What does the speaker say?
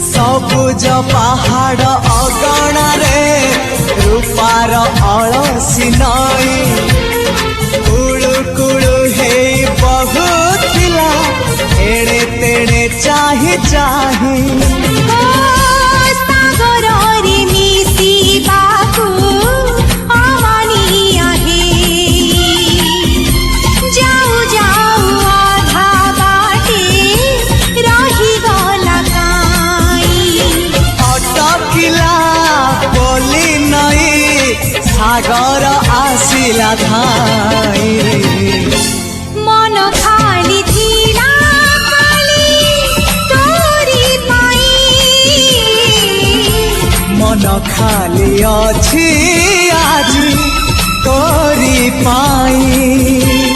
सबुज पहाड़ अगणारे रूपार अलसी नई कुळु कुळु हे बहुथिला एड़े तेड़े चाही चाही सागर आसिला धाई मन खाली थिला खाली तोरी पाई मन खाली अछि आज तोरी पाई।